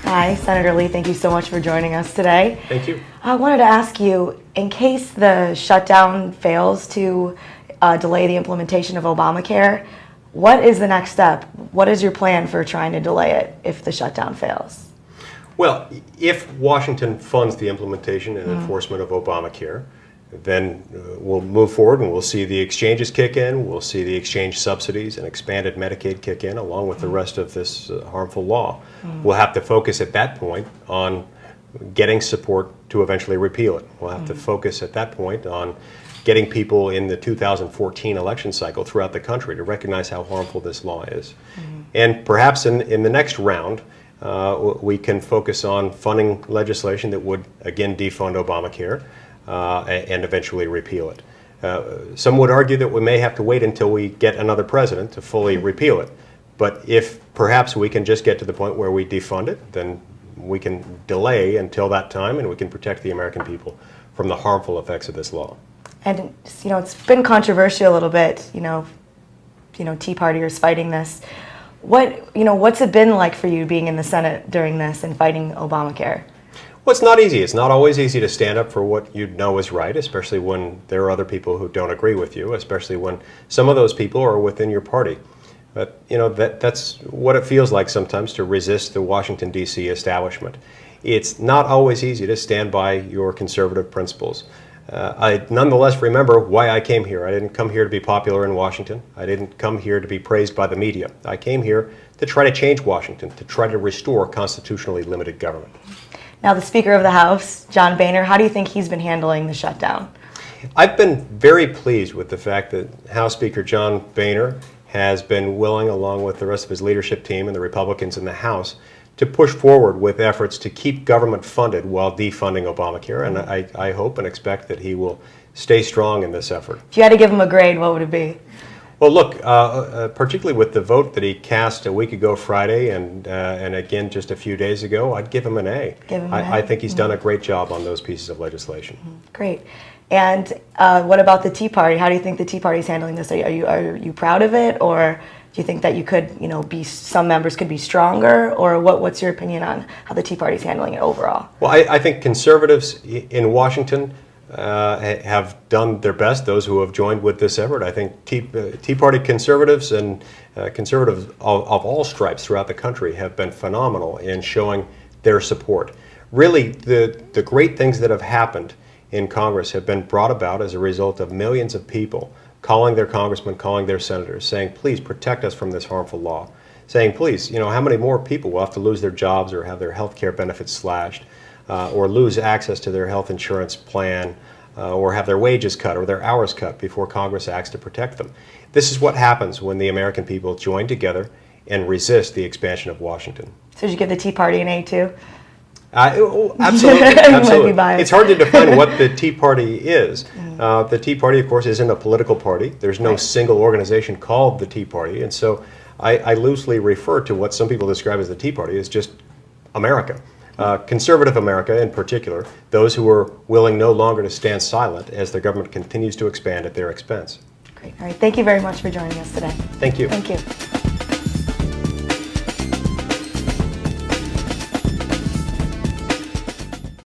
Hi, Senator Lee. Thank you so much for joining us today. Thank you. I wanted to ask you, in case the shutdown fails to delay the implementation of Obamacare, what is the next step? What is your plan for trying to delay it if the shutdown fails? Well, if Washington funds the implementation and enforcement of Obamacare, then we'll move forward and we'll see the exchanges kick in, we'll see the exchange subsidies and expanded Medicaid kick in along with the rest of this harmful law. We'll have to focus at that point on getting support to eventually repeal it. We'll have to focus at that point on getting people in the 2014 election cycle throughout the country to recognize how harmful this law is. And perhaps in the next round, we can focus on funding legislation that would, again, defund Obamacare and eventually repeal it. Some would argue that we may have to wait until we get another president to fully repeal it. But if perhaps we can just get to the point where we defund it, then we can delay until that time and we can protect the American people from the harmful effects of this law. And it's been controversial a little bit. Tea Partiers fighting this. What's it been like for you being in the Senate during this and fighting Obamacare? Well, it's not easy. It's not always easy to stand up for what you know is right, especially when there are other people who don't agree with you, especially when some of those people are within your party. But that's what it feels like sometimes to resist the Washington, D.C. establishment. It's not always easy to stand by your conservative principles. I nonetheless remember why I came here. I didn't come here to be popular in Washington. I didn't come here to be praised by the media. I came here to try to change Washington, to try to restore constitutionally limited government. Now, the Speaker of the House, John Boehner, how do you think he's been handling the shutdown? I've been very pleased with the fact that House Speaker John Boehner has been willing, along with the rest of his leadership team and the Republicans in the House, to push forward with efforts to keep government funded while defunding Obamacare. And I hope and expect that he will stay strong in this effort. If you had to give him a grade, what would it be? Well, look, particularly with the vote that he cast a week ago Friday and again just a few days ago, I'd give him an A. I think he's done a great job on those pieces of legislation. Great. And what about the Tea Party? How do you think the Tea Party is handling this? Are you proud of it, or do you think that you could, some members could be stronger, or what's your opinion on how the Tea Party is handling it overall? Well, I think conservatives in Washington have done their best, those who have joined with this effort. I think Tea Party conservatives and conservatives of all stripes throughout the country have been phenomenal in showing their support. Really, the great things that have happened in Congress have been brought about as a result of millions of people calling their congressmen, calling their senators, saying, please protect us from this harmful law. Saying, please, how many more people will have to lose their jobs or have their health care benefits slashed, or lose access to their health insurance plan, or have their wages cut or their hours cut before Congress acts to protect them. This is what happens when the American people join together and resist the expansion of Washington. So did you give the Tea Party an A too? Absolutely. Absolutely. It's hard to define what the Tea Party is. The Tea Party, of course, isn't a political party. There's no single organization called the Tea Party. And so I loosely refer to what some people describe as the Tea Party as just America. Conservative America in particular, those who are willing no longer to stand silent as the government continues to expand at their expense. Great. All right. Thank you very much for joining us today. Thank you. Thank you.